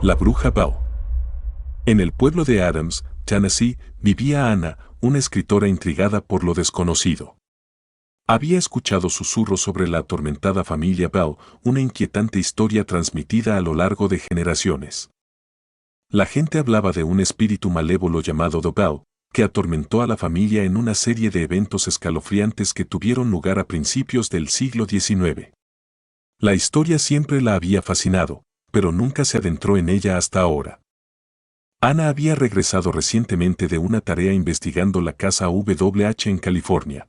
La bruja Bell. En el pueblo de Adams, Tennessee, vivía Anna, una escritora intrigada por lo desconocido. Había escuchado susurros sobre la atormentada familia Bell, una inquietante historia transmitida a lo largo de generaciones. La gente hablaba de un espíritu malévolo llamado The Bell, que atormentó a la familia en una serie de eventos escalofriantes que tuvieron lugar a principios del siglo XIX. La historia siempre la había fascinado, pero nunca se adentró en ella hasta ahora. Anna había regresado recientemente de una tarea investigando la casa WH en California.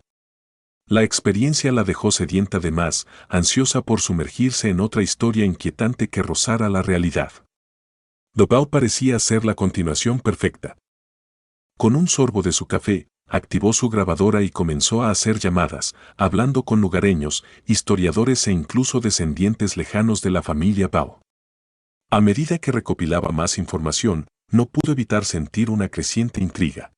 La experiencia la dejó sedienta de más, ansiosa por sumergirse en otra historia inquietante que rozara la realidad. The Bell parecía ser la continuación perfecta. Con un sorbo de su café, activó su grabadora y comenzó a hacer llamadas, hablando con lugareños, historiadores e incluso descendientes lejanos de la familia Bell. A medida que recopilaba más información, no pudo evitar sentir una creciente intriga.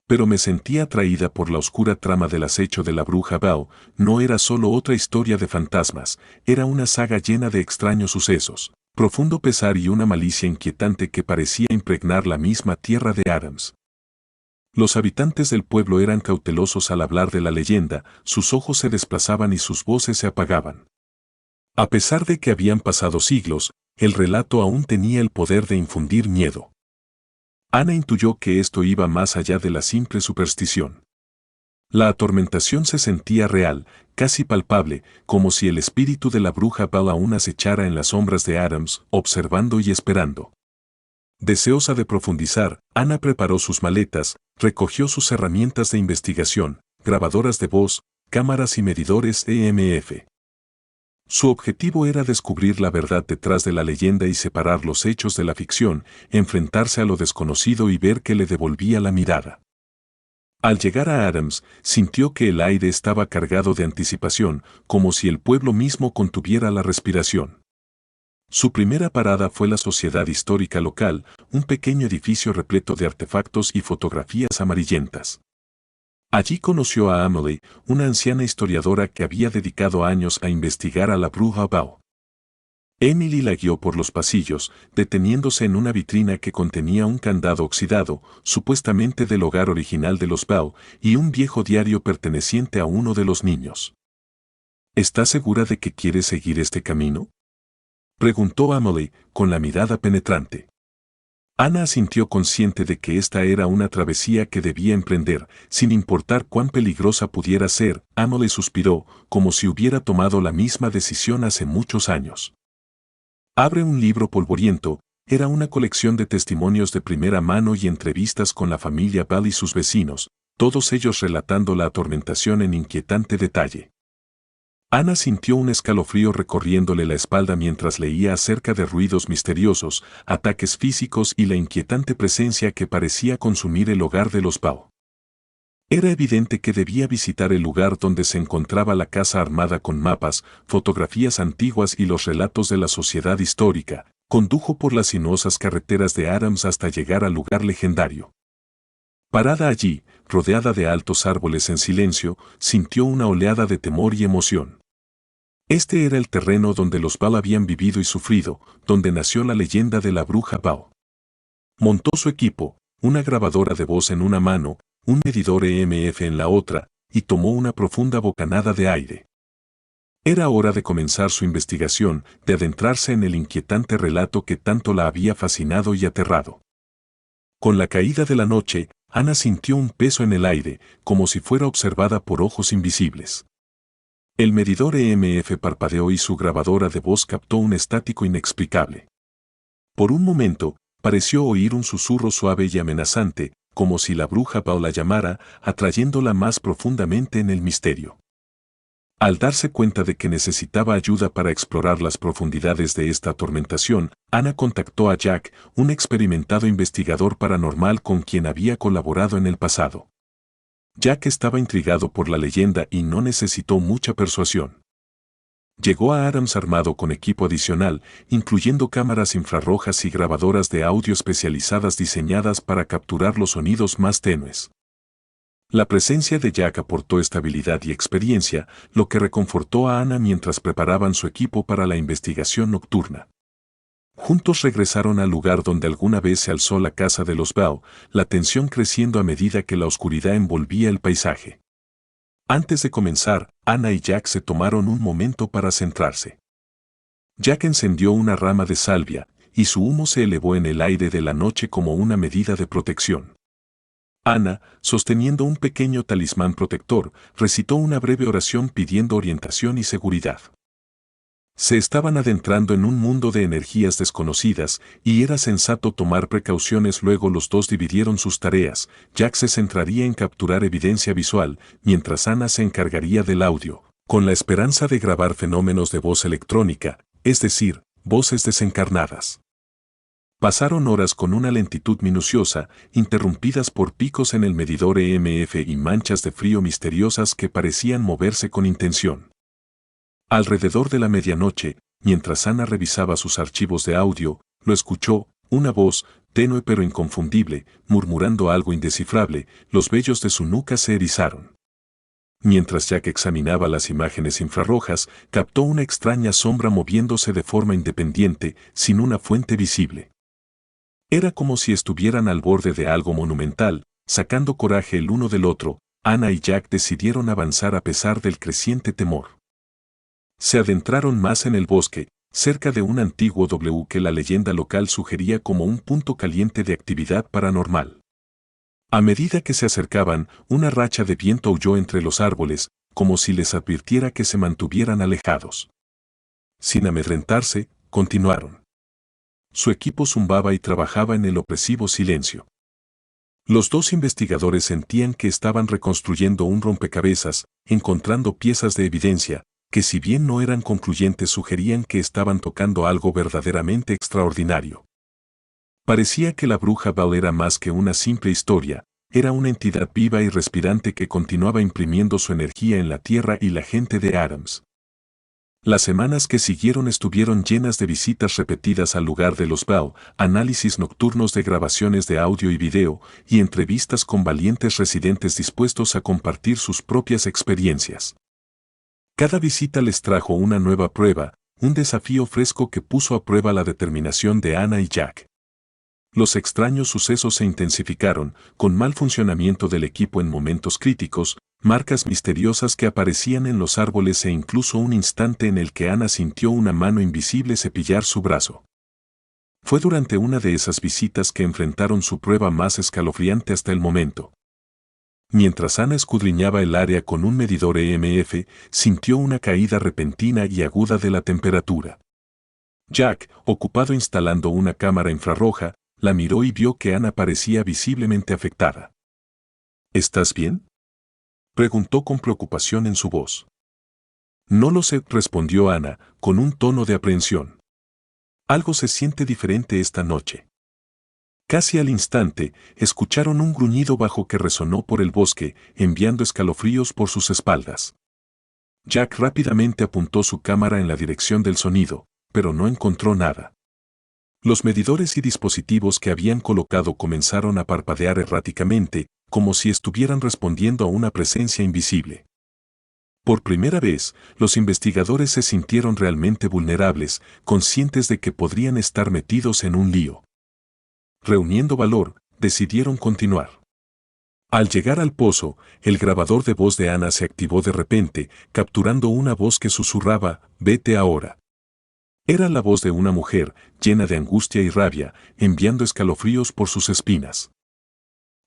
Pero me sentía atraída por la oscura trama del acecho de la bruja Bell. No era solo otra historia de fantasmas, era una saga llena de extraños sucesos, profundo pesar y una malicia inquietante que parecía impregnar la misma tierra de Adams. Los habitantes del pueblo eran cautelosos al hablar de la leyenda, sus ojos se desplazaban y sus voces se apagaban. A pesar de que habían pasado siglos, el relato aún tenía el poder de infundir miedo. Anna intuyó que esto iba más allá de la simple superstición. La atormentación se sentía real, casi palpable, como si el espíritu de la bruja Bell aún acechara en las sombras de Adams, observando y esperando. Deseosa de profundizar, Anna preparó sus maletas, recogió sus herramientas de investigación, grabadoras de voz, cámaras y medidores EMF. Su objetivo era descubrir la verdad detrás de la leyenda y separar los hechos de la ficción, enfrentarse a lo desconocido y ver qué le devolvía la mirada. Al llegar a Adams, sintió que el aire estaba cargado de anticipación, como si el pueblo mismo contuviera la respiración. Su primera parada fue la Sociedad Histórica Local, un pequeño edificio repleto de artefactos y fotografías amarillentas. Allí conoció a Emily, una anciana historiadora que había dedicado años a investigar a la bruja Bell. Emily la guió por los pasillos, deteniéndose en una vitrina que contenía un candado oxidado, supuestamente del hogar original de los Bell, y un viejo diario perteneciente a uno de los niños. ¿Estás segura de que quieres seguir este camino?, preguntó Emily, con la mirada penetrante. Anna asintió consciente de que esta era una travesía que debía emprender, sin importar cuán peligrosa pudiera ser. Emily suspiró, como si hubiera tomado la misma decisión hace muchos años. Abre un libro polvoriento, era una colección de testimonios de primera mano y entrevistas con la familia Bell y sus vecinos, todos ellos relatando la atormentación en inquietante detalle. Anna sintió un escalofrío recorriéndole la espalda mientras leía acerca de ruidos misteriosos, ataques físicos y la inquietante presencia que parecía consumir el hogar de los Bell. Era evidente que debía visitar el lugar donde se encontraba la casa armada con mapas, fotografías antiguas y los relatos de la sociedad histórica. Condujo por las sinuosas carreteras de Adams hasta llegar al lugar legendario. Parada allí, rodeada de altos árboles en silencio, sintió una oleada de temor y emoción. Este era el terreno donde los Bell habían vivido y sufrido, donde nació la leyenda de la bruja Bell. Montó su equipo, una grabadora de voz en una mano, un medidor EMF en la otra, y tomó una profunda bocanada de aire. Era hora de comenzar su investigación, de adentrarse en el inquietante relato que tanto la había fascinado y aterrado. Con la caída de la noche, Anna sintió un peso en el aire, como si fuera observada por ojos invisibles. El medidor EMF parpadeó y su grabadora de voz captó un estático inexplicable. Por un momento, pareció oír un susurro suave y amenazante, como si la bruja Bell la llamara, atrayéndola más profundamente en el misterio. Al darse cuenta de que necesitaba ayuda para explorar las profundidades de esta atormentación, Anna contactó a Jack, un experimentado investigador paranormal con quien había colaborado en el pasado. Jack estaba intrigado por la leyenda y no necesitó mucha persuasión. Llegó a Adams armado con equipo adicional, incluyendo cámaras infrarrojas y grabadoras de audio especializadas diseñadas para capturar los sonidos más tenues. La presencia de Jack aportó estabilidad y experiencia, lo que reconfortó a Anna mientras preparaban su equipo para la investigación nocturna. Juntos regresaron al lugar donde alguna vez se alzó la casa de los Bell, la tensión creciendo a medida que la oscuridad envolvía el paisaje. Antes de comenzar, Anna y Jack se tomaron un momento para centrarse. Jack encendió una rama de salvia, y su humo se elevó en el aire de la noche como una medida de protección. Anna, sosteniendo un pequeño talismán protector, recitó una breve oración pidiendo orientación y seguridad. Se estaban adentrando en un mundo de energías desconocidas, y era sensato tomar precauciones. Luego los dos dividieron sus tareas. Jack se centraría en capturar evidencia visual, mientras Anna se encargaría del audio, con la esperanza de grabar fenómenos de voz electrónica, es decir, voces desencarnadas. Pasaron horas con una lentitud minuciosa, interrumpidas por picos en el medidor EMF y manchas de frío misteriosas que parecían moverse con intención. Alrededor de la medianoche, mientras Anna revisaba sus archivos de audio, lo escuchó, una voz, tenue pero inconfundible, murmurando algo indescifrable. Los vellos de su nuca se erizaron. Mientras Jack examinaba las imágenes infrarrojas, captó una extraña sombra moviéndose de forma independiente, sin una fuente visible. Era como si estuvieran al borde de algo monumental, sacando coraje el uno del otro. Anna y Jack decidieron avanzar a pesar del creciente temor. Se adentraron más en el bosque, cerca de un antiguo W que la leyenda local sugería como un punto caliente de actividad paranormal. A medida que se acercaban, una racha de viento aulló entre los árboles, como si les advirtiera que se mantuvieran alejados. Sin amedrentarse, continuaron. Su equipo zumbaba y trabajaba en el opresivo silencio. Los dos investigadores sentían que estaban reconstruyendo un rompecabezas, encontrando piezas de evidencia, que si bien no eran concluyentes sugerían que estaban tocando algo verdaderamente extraordinario. Parecía que la bruja Bell era más que una simple historia, era una entidad viva y respirante que continuaba imprimiendo su energía en la tierra y la gente de Adams. Las semanas que siguieron estuvieron llenas de visitas repetidas al lugar de los Bell, análisis nocturnos de grabaciones de audio y video, y entrevistas con valientes residentes dispuestos a compartir sus propias experiencias. Cada visita les trajo una nueva prueba, un desafío fresco que puso a prueba la determinación de Anna y Jack. Los extraños sucesos se intensificaron, con mal funcionamiento del equipo en momentos críticos, marcas misteriosas que aparecían en los árboles e incluso un instante en el que Anna sintió una mano invisible cepillar su brazo. Fue durante una de esas visitas que enfrentaron su prueba más escalofriante hasta el momento. Mientras Anna escudriñaba el área con un medidor EMF, sintió una caída repentina y aguda de la temperatura. Jack, ocupado instalando una cámara infrarroja, la miró y vio que Anna parecía visiblemente afectada. ¿Estás bien?, preguntó con preocupación en su voz. No lo sé, respondió Anna, con un tono de aprehensión. Algo se siente diferente esta noche. Casi al instante, escucharon un gruñido bajo que resonó por el bosque, enviando escalofríos por sus espaldas. Jack rápidamente apuntó su cámara en la dirección del sonido, pero no encontró nada. Los medidores y dispositivos que habían colocado comenzaron a parpadear erráticamente, como si estuvieran respondiendo a una presencia invisible. Por primera vez, los investigadores se sintieron realmente vulnerables, conscientes de que podrían estar metidos en un lío. Reuniendo valor, decidieron continuar. Al llegar al pozo, el grabador de voz de Anna se activó de repente, capturando una voz que susurraba, «Vete ahora». Era la voz de una mujer, llena de angustia y rabia, enviando escalofríos por sus espinas.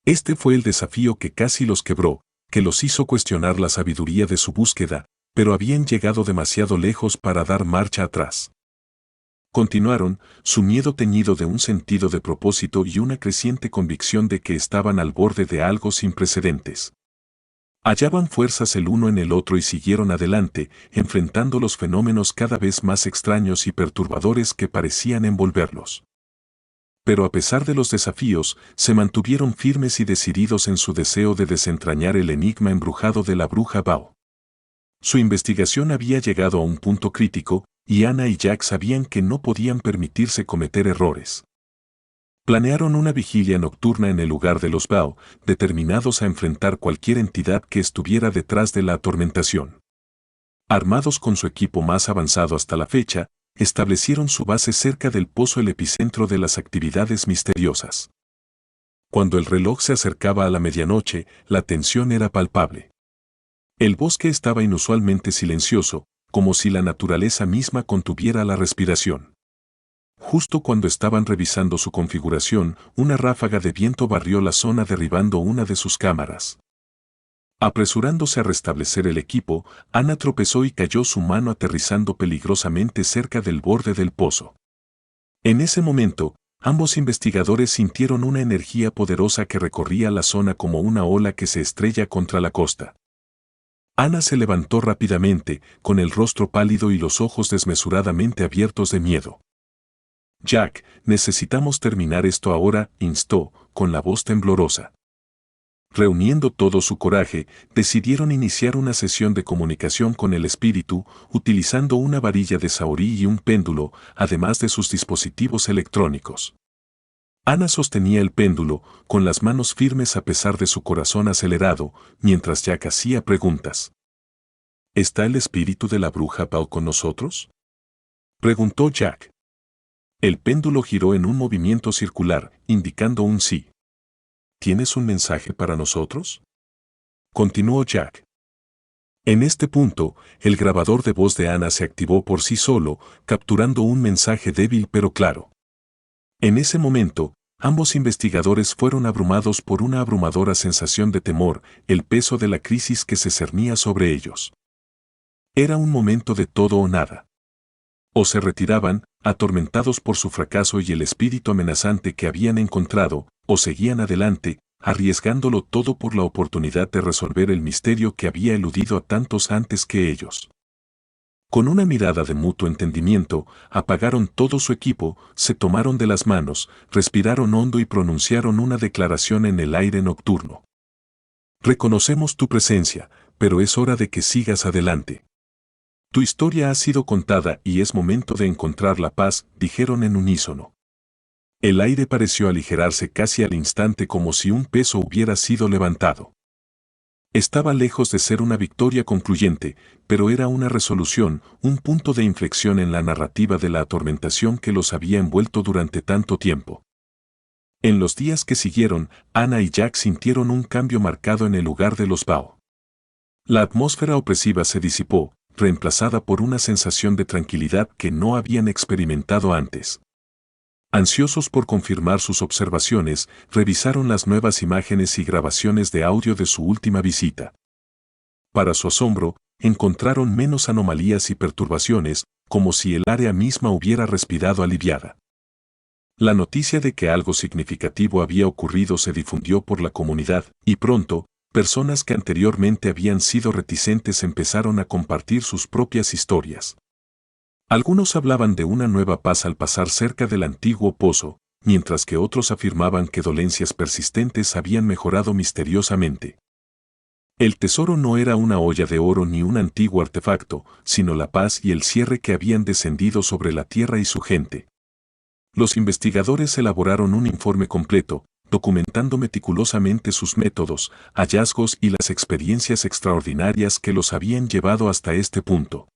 Este fue el desafío que casi los quebró, que los hizo cuestionar la sabiduría de su búsqueda, pero habían llegado demasiado lejos para dar marcha atrás. Continuaron, su miedo teñido de un sentido de propósito y una creciente convicción de que estaban al borde de algo sin precedentes. Hallaban fuerzas el uno en el otro y siguieron adelante, enfrentando los fenómenos cada vez más extraños y perturbadores que parecían envolverlos. Pero a pesar de los desafíos, se mantuvieron firmes y decididos en su deseo de desentrañar el enigma embrujado de la bruja Bell. Su investigación había llegado a un punto crítico, y Anna y Jack sabían que no podían permitirse cometer errores. Planearon una vigilia nocturna en el lugar de los Bell, determinados a enfrentar cualquier entidad que estuviera detrás de la atormentación. Armados con su equipo más avanzado hasta la fecha, establecieron su base cerca del pozo, el epicentro de las actividades misteriosas. Cuando el reloj se acercaba a la medianoche, la tensión era palpable. El bosque estaba inusualmente silencioso, como si la naturaleza misma contuviera la respiración. Justo cuando estaban revisando su configuración, una ráfaga de viento barrió la zona derribando una de sus cámaras. Apresurándose a restablecer el equipo, Ana tropezó y cayó, su mano aterrizando peligrosamente cerca del borde del pozo. En ese momento, ambos investigadores sintieron una energía poderosa que recorría la zona como una ola que se estrella contra la costa. Ana se levantó rápidamente, con el rostro pálido y los ojos desmesuradamente abiertos de miedo. Jack, necesitamos terminar esto ahora, instó, con la voz temblorosa. Reuniendo todo su coraje, decidieron iniciar una sesión de comunicación con el espíritu, utilizando una varilla de Saori y un péndulo, además de sus dispositivos electrónicos. Ana sostenía el péndulo, con las manos firmes a pesar de su corazón acelerado, mientras Jack hacía preguntas. ¿Está el espíritu de la bruja Pao con nosotros?, preguntó Jack. El péndulo giró en un movimiento circular, indicando un sí. ¿Tienes un mensaje para nosotros?, continuó Jack. En este punto, el grabador de voz de Ana se activó por sí solo, capturando un mensaje débil pero claro. En ese momento, ambos investigadores fueron abrumados por una abrumadora sensación de temor, el peso de la crisis que se cernía sobre ellos. Era un momento de todo o nada. O se retiraban, atormentados por su fracaso y el espíritu amenazante que habían encontrado, o seguían adelante, arriesgándolo todo por la oportunidad de resolver el misterio que había eludido a tantos antes que ellos. Con una mirada de mutuo entendimiento, apagaron todo su equipo, se tomaron de las manos, respiraron hondo y pronunciaron una declaración en el aire nocturno. Reconocemos tu presencia, pero es hora de que sigas adelante. Tu historia ha sido contada y es momento de encontrar la paz, dijeron en unísono. El aire pareció aligerarse casi al instante, como si un peso hubiera sido levantado. Estaba lejos de ser una victoria concluyente, pero era una resolución, un punto de inflexión en la narrativa de la atormentación que los había envuelto durante tanto tiempo. En los días que siguieron, Ana y Jack sintieron un cambio marcado en el lugar de los Bao. La atmósfera opresiva se disipó, reemplazada por una sensación de tranquilidad que no habían experimentado antes. Ansiosos por confirmar sus observaciones, revisaron las nuevas imágenes y grabaciones de audio de su última visita. Para su asombro, encontraron menos anomalías y perturbaciones, como si el área misma hubiera respirado aliviada. La noticia de que algo significativo había ocurrido se difundió por la comunidad, y pronto, personas que anteriormente habían sido reticentes empezaron a compartir sus propias historias. Algunos hablaban de una nueva paz al pasar cerca del antiguo pozo, mientras que otros afirmaban que dolencias persistentes habían mejorado misteriosamente. El tesoro no era una olla de oro ni un antiguo artefacto, sino la paz y el cierre que habían descendido sobre la tierra y su gente. Los investigadores elaboraron un informe completo, documentando meticulosamente sus métodos, hallazgos y las experiencias extraordinarias que los habían llevado hasta este punto.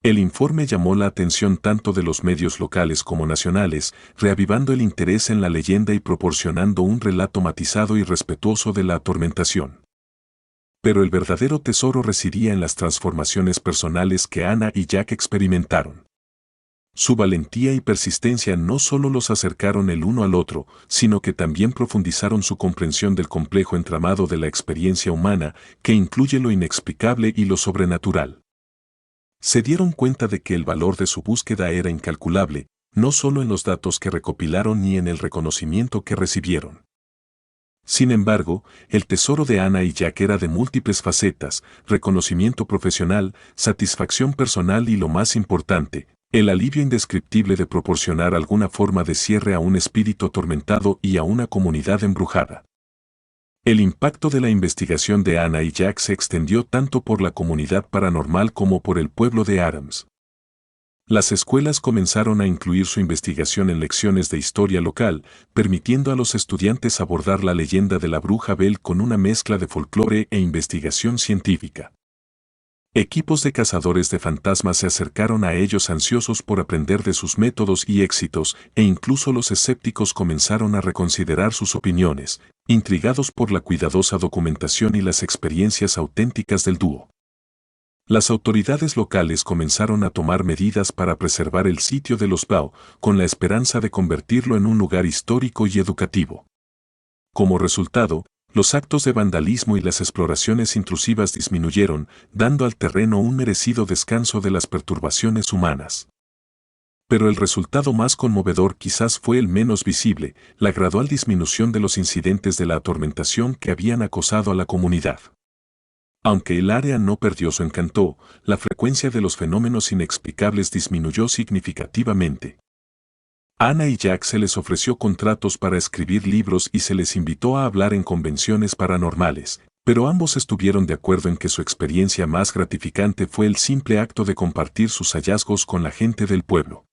El informe llamó la atención tanto de los medios locales como nacionales, reavivando el interés en la leyenda y proporcionando un relato matizado y respetuoso de la atormentación. Pero el verdadero tesoro residía en las transformaciones personales que Ana y Jack experimentaron. Su valentía y persistencia no solo los acercaron el uno al otro, sino que también profundizaron su comprensión del complejo entramado de la experiencia humana, que incluye lo inexplicable y lo sobrenatural. Se dieron cuenta de que el valor de su búsqueda era incalculable, no solo en los datos que recopilaron ni en el reconocimiento que recibieron. Sin embargo, el tesoro de Ana y Jack era de múltiples facetas: reconocimiento profesional, satisfacción personal y, lo más importante, el alivio indescriptible de proporcionar alguna forma de cierre a un espíritu atormentado y a una comunidad embrujada. El impacto de la investigación de Ana y Jack se extendió tanto por la comunidad paranormal como por el pueblo de Adams. Las escuelas comenzaron a incluir su investigación en lecciones de historia local, permitiendo a los estudiantes abordar la leyenda de la bruja Bell con una mezcla de folclore e investigación científica. Equipos de cazadores de fantasmas se acercaron a ellos ansiosos por aprender de sus métodos y éxitos, e incluso los escépticos comenzaron a reconsiderar sus opiniones, intrigados por la cuidadosa documentación y las experiencias auténticas del dúo. Las autoridades locales comenzaron a tomar medidas para preservar el sitio de los Bao, con la esperanza de convertirlo en un lugar histórico y educativo. Como resultado, los actos de vandalismo y las exploraciones intrusivas disminuyeron, dando al terreno un merecido descanso de las perturbaciones humanas. Pero el resultado más conmovedor quizás fue el menos visible, la gradual disminución de los incidentes de la atormentación que habían acosado a la comunidad. Aunque el área no perdió su encanto, la frecuencia de los fenómenos inexplicables disminuyó significativamente. Anna y Jack se les ofreció contratos para escribir libros y se les invitó a hablar en convenciones paranormales, pero ambos estuvieron de acuerdo en que su experiencia más gratificante fue el simple acto de compartir sus hallazgos con la gente del pueblo.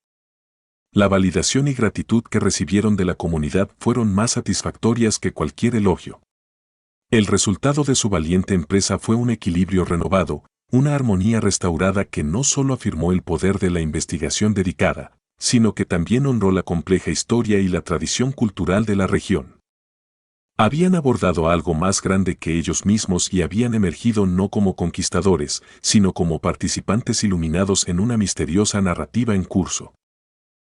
La validación y gratitud que recibieron de la comunidad fueron más satisfactorias que cualquier elogio. El resultado de su valiente empresa fue un equilibrio renovado, una armonía restaurada que no solo afirmó el poder de la investigación dedicada, sino que también honró la compleja historia y la tradición cultural de la región. Habían abordado algo más grande que ellos mismos y habían emergido no como conquistadores, sino como participantes iluminados en una misteriosa narrativa en curso.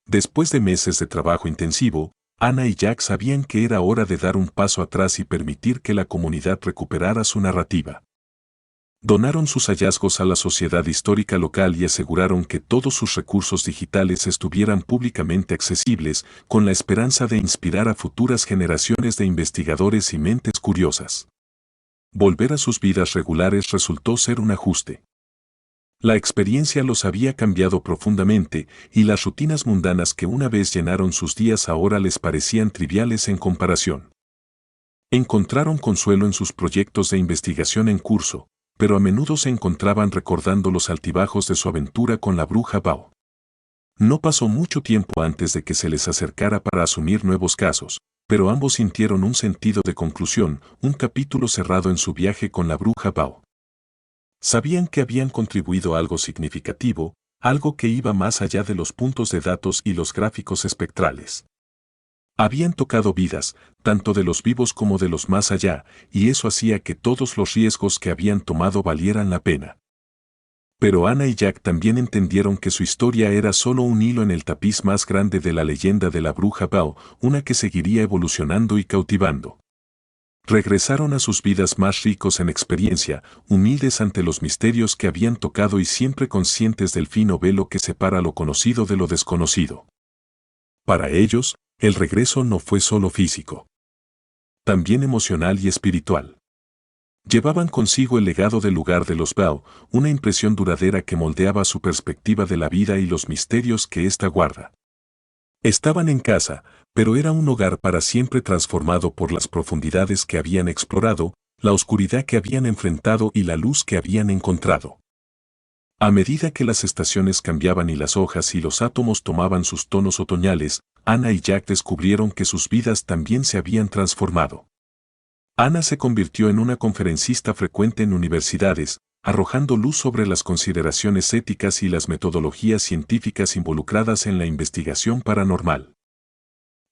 Después de meses de trabajo intensivo, Anna y Jack sabían que era hora de dar un paso atrás y permitir que la comunidad recuperara su narrativa. Donaron sus hallazgos a la sociedad histórica local y aseguraron que todos sus recursos digitales estuvieran públicamente accesibles, con la esperanza de inspirar a futuras generaciones de investigadores y mentes curiosas. Volver a sus vidas regulares resultó ser un ajuste. La experiencia los había cambiado profundamente, y las rutinas mundanas que una vez llenaron sus días ahora les parecían triviales en comparación. Encontraron consuelo en sus proyectos de investigación en curso, pero a menudo se encontraban recordando los altibajos de su aventura con la bruja Bao. No pasó mucho tiempo antes de que se les acercara para asumir nuevos casos, pero ambos sintieron un sentido de conclusión, un capítulo cerrado en su viaje con la bruja Bao. Sabían que habían contribuido a algo significativo, algo que iba más allá de los puntos de datos y los gráficos espectrales. Habían tocado vidas, tanto de los vivos como de los más allá, y eso hacía que todos los riesgos que habían tomado valieran la pena. Pero Anna y Jack también entendieron que su historia era solo un hilo en el tapiz más grande de la leyenda de la bruja Bao, una que seguiría evolucionando y cautivando. Regresaron a sus vidas más ricos en experiencia, humildes ante los misterios que habían tocado y siempre conscientes del fino velo que separa lo conocido de lo desconocido. Para ellos, el regreso no fue solo físico, también emocional y espiritual. Llevaban consigo el legado del lugar de los Bao, una impresión duradera que moldeaba su perspectiva de la vida y los misterios que ésta guarda. Estaban en casa, pero era un hogar para siempre transformado por las profundidades que habían explorado, la oscuridad que habían enfrentado y la luz que habían encontrado. A medida que las estaciones cambiaban y las hojas y los átomos tomaban sus tonos otoñales, Anna y Jack descubrieron que sus vidas también se habían transformado. Anna se convirtió en una conferencista frecuente en universidades, arrojando luz sobre las consideraciones éticas y las metodologías científicas involucradas en la investigación paranormal.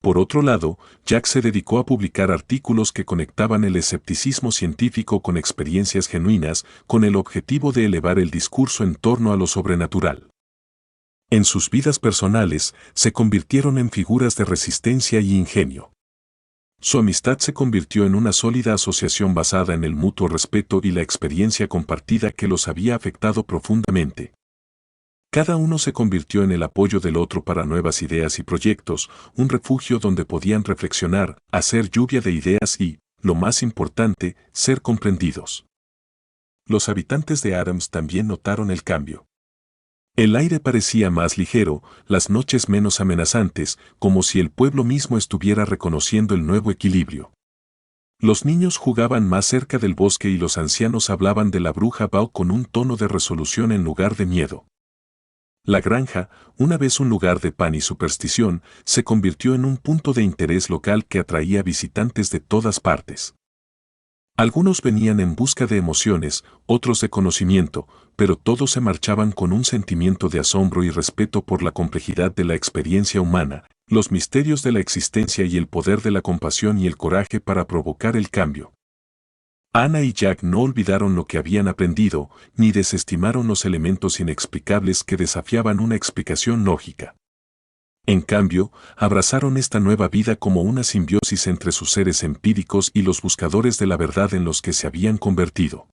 Por otro lado, Jack se dedicó a publicar artículos que conectaban el escepticismo científico con experiencias genuinas, con el objetivo de elevar el discurso en torno a lo sobrenatural. En sus vidas personales, se convirtieron en figuras de resistencia y ingenio. Su amistad se convirtió en una sólida asociación basada en el mutuo respeto y la experiencia compartida que los había afectado profundamente. Cada uno se convirtió en el apoyo del otro para nuevas ideas y proyectos, un refugio donde podían reflexionar, hacer lluvia de ideas y, lo más importante, ser comprendidos. Los habitantes de Adams también notaron el cambio. El aire parecía más ligero, las noches menos amenazantes, como si el pueblo mismo estuviera reconociendo el nuevo equilibrio. Los niños jugaban más cerca del bosque y los ancianos hablaban de la bruja Bao con un tono de resolución en lugar de miedo. La granja, una vez un lugar de pan y superstición, se convirtió en un punto de interés local que atraía visitantes de todas partes. Algunos venían en busca de emociones, otros de conocimiento, pero todos se marchaban con un sentimiento de asombro y respeto por la complejidad de la experiencia humana, los misterios de la existencia y el poder de la compasión y el coraje para provocar el cambio. Ana y Jack no olvidaron lo que habían aprendido, ni desestimaron los elementos inexplicables que desafiaban una explicación lógica. En cambio, abrazaron esta nueva vida como una simbiosis entre sus seres empíricos y los buscadores de la verdad en los que se habían convertido.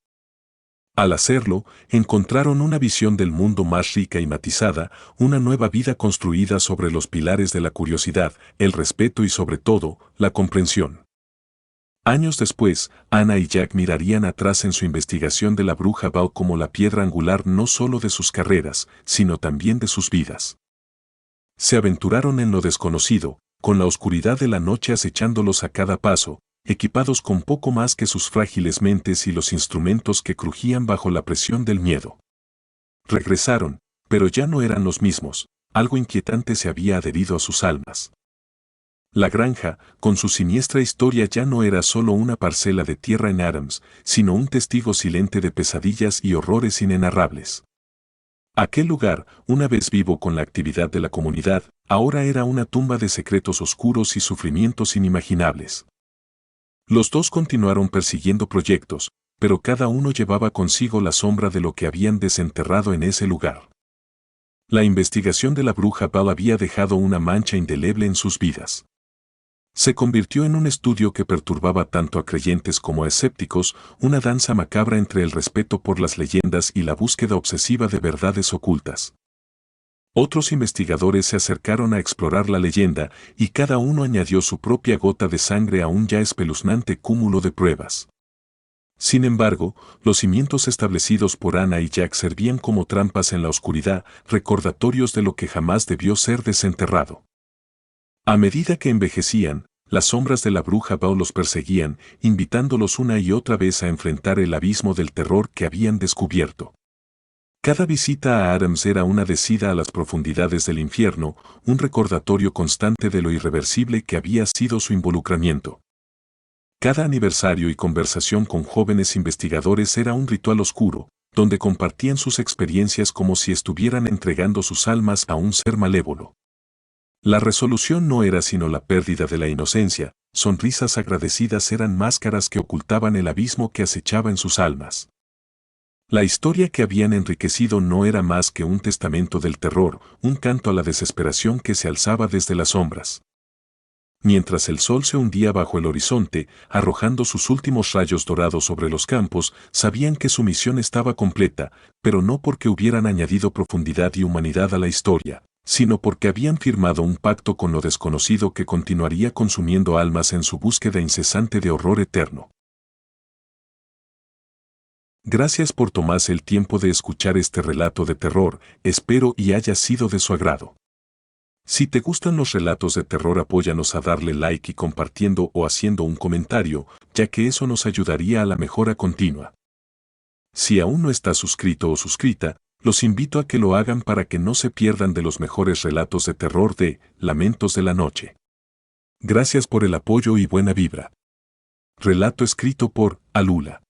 Al hacerlo, encontraron una visión del mundo más rica y matizada, una nueva vida construida sobre los pilares de la curiosidad, el respeto y sobre todo, la comprensión. Años después, Ana y Jack mirarían atrás en su investigación de la bruja Bao como la piedra angular no solo de sus carreras, sino también de sus vidas. Se aventuraron en lo desconocido, con la oscuridad de la noche acechándolos a cada paso, equipados con poco más que sus frágiles mentes y los instrumentos que crujían bajo la presión del miedo. Regresaron, pero ya no eran los mismos, algo inquietante se había adherido a sus almas. La granja, con su siniestra historia, ya no era solo una parcela de tierra en Adams, sino un testigo silente de pesadillas y horrores inenarrables. Aquel lugar, una vez vivo con la actividad de la comunidad, ahora era una tumba de secretos oscuros y sufrimientos inimaginables. Los dos continuaron persiguiendo proyectos, pero cada uno llevaba consigo la sombra de lo que habían desenterrado en ese lugar. La investigación de la bruja Bao había dejado una mancha indeleble en sus vidas. Se convirtió en un estudio que perturbaba tanto a creyentes como a escépticos, una danza macabra entre el respeto por las leyendas y la búsqueda obsesiva de verdades ocultas. Otros investigadores se acercaron a explorar la leyenda y cada uno añadió su propia gota de sangre a un ya espeluznante cúmulo de pruebas. Sin embargo, los cimientos establecidos por Ana y Jack servían como trampas en la oscuridad, recordatorios de lo que jamás debió ser desenterrado. A medida que envejecían, las sombras de la bruja Bao los perseguían, invitándolos una y otra vez a enfrentar el abismo del terror que habían descubierto. Cada visita a Adams era una descida a las profundidades del infierno, un recordatorio constante de lo irreversible que había sido su involucramiento. Cada aniversario y conversación con jóvenes investigadores era un ritual oscuro, donde compartían sus experiencias como si estuvieran entregando sus almas a un ser malévolo. La resolución no era sino la pérdida de la inocencia, sonrisas agradecidas eran máscaras que ocultaban el abismo que acechaba en sus almas. La historia que habían enriquecido no era más que un testamento del terror, un canto a la desesperación que se alzaba desde las sombras. Mientras el sol se hundía bajo el horizonte, arrojando sus últimos rayos dorados sobre los campos, sabían que su misión estaba completa, pero no porque hubieran añadido profundidad y humanidad a la historia, sino porque habían firmado un pacto con lo desconocido que continuaría consumiendo almas en su búsqueda incesante de horror eterno. Gracias por tomarse el tiempo de escuchar este relato de terror, espero y haya sido de su agrado. Si te gustan los relatos de terror, apóyanos a darle like y compartiendo o haciendo un comentario, ya que eso nos ayudaría a la mejora continua. Si aún no estás suscrito o suscrita, los invito a que lo hagan para que no se pierdan de los mejores relatos de terror de Lamentos de la Noche. Gracias por el apoyo y buena vibra. Relato escrito por Alula.